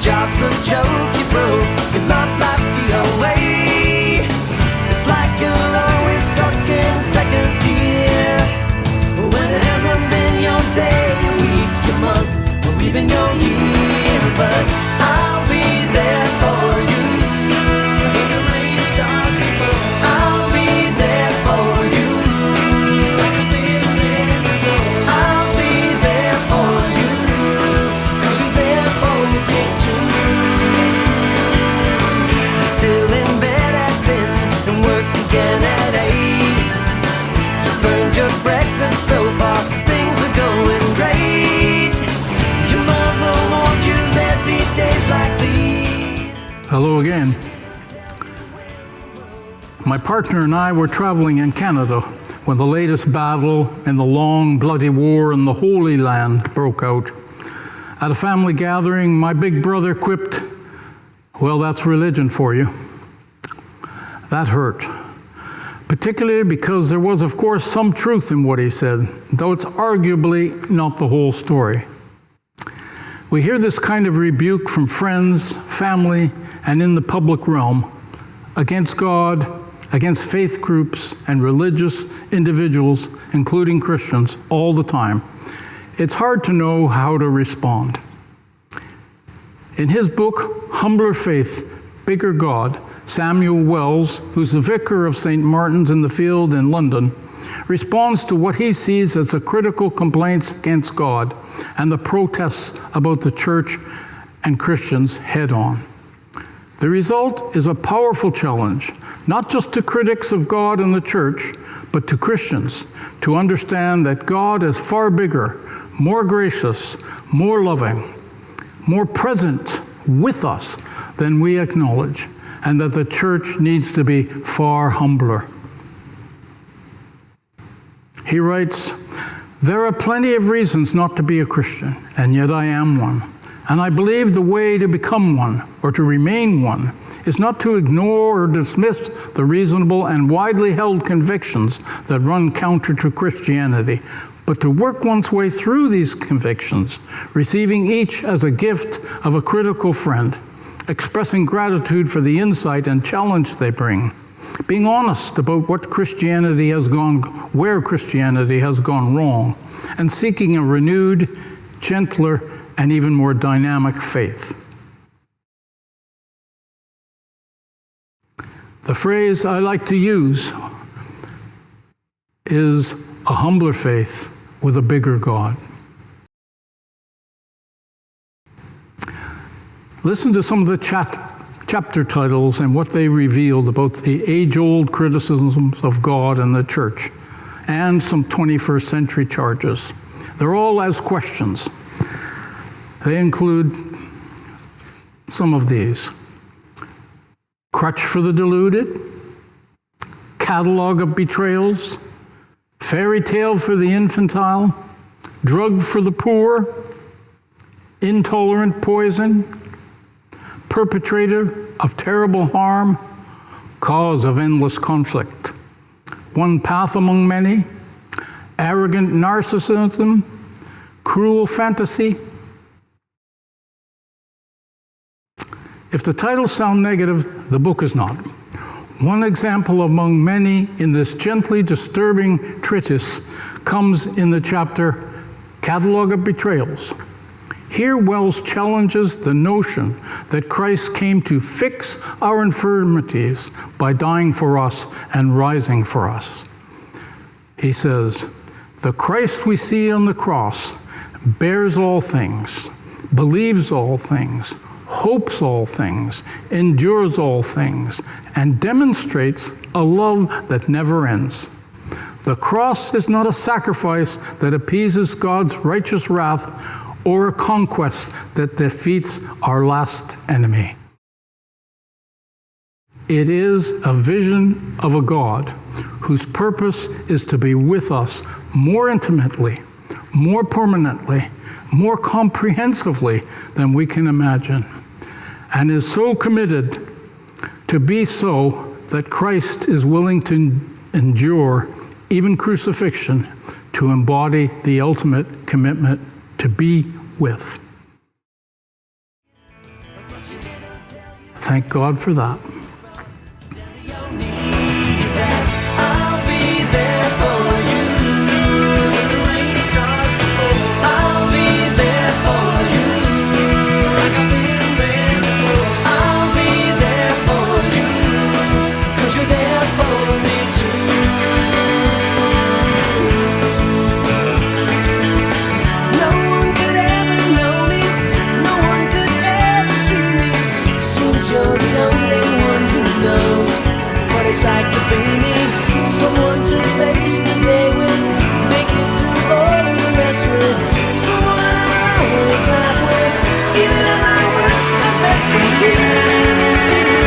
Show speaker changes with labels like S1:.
S1: job's a joke, you broke, your love life's the away. It's like you're always stuck in second gear, when it hasn't been your day, your week, your month, or even your year. But I'll be there for you when the rain starts to fall. I'll be there for you like I've been there before. I'll be there for you 'cause you're there for me too. You're still in bed at 10 and work again at 8. You burned your breakfast so far, things are going great. Your mother warned you there'd be days like these.
S2: Hello again. My partner and I were traveling in Canada when the latest battle in the long, bloody war in the Holy Land broke out. At a family gathering, my big brother quipped, "Well, that's religion for you." That hurt, particularly because there was, of course, some truth in what he said, though it's arguably not the whole story. We hear this kind of rebuke from friends, family, and in the public realm against God, against faith groups and religious individuals, including Christians, all the time. It's hard to know how to respond. In his book, Humbler Faith, Bigger God, Samuel Wells, who's the vicar of St. Martin's in the Field in London, responds to what he sees as the critical complaints against God and the protests about the church and Christians head on. The result is a powerful challenge, not just to critics of God and the church, but to Christians to understand that God is far bigger, more gracious, more loving, more present with us than we acknowledge, and that the church needs to be far humbler. He writes, "There are plenty of reasons not to be a Christian, and yet I am one. And I believe the way to become one, or to remain one, is not to ignore or dismiss the reasonable and widely held convictions that run counter to Christianity, but to work one's way through these convictions, receiving each as a gift of a critical friend, expressing gratitude for the insight and challenge they bring, being honest about where Christianity has gone wrong, and seeking a renewed, gentler, and even more dynamic faith." The phrase I like to use is a humbler faith with a bigger God. Listen to some of the chapter titles and what they revealed about the age-old criticisms of God and the church, and some 21st century charges. They're all as questions. They include some of these: crutch for the deluded, catalog of betrayals, fairy tale for the infantile, drug for the poor, intolerant poison, perpetrator of terrible harm, cause of endless conflict, one path among many, arrogant narcissism, cruel fantasy. If the titles sound negative, the book is not. One example among many in this gently disturbing treatise comes in the chapter Catalogue of Betrayals. Here Wells challenges the notion that Christ came to fix our infirmities by dying for us and rising for us. He says, "The Christ we see on the cross bears all things, believes all things, hopes all things, endures all things, and demonstrates a love that never ends. The cross is not a sacrifice that appeases God's righteous wrath or a conquest that defeats our last enemy. It is a vision of a God whose purpose is to be with us more intimately, more permanently, more comprehensively than we can imagine, and is so committed to be so that Christ is willing to endure even crucifixion to embody the ultimate commitment to be with. thank God for that.
S1: I'll be there for you. When the rain starts to fall, I'll be there for you. Like I've been there before. I'll be there for you, 'cause you're there for me too. No one could ever know me, no one could ever see me. Seems you're the only one who knows what it's like to be me. Someone to face the day with, make it through all of the rest with. Someone I'll always laugh with, even at my worst and best with you.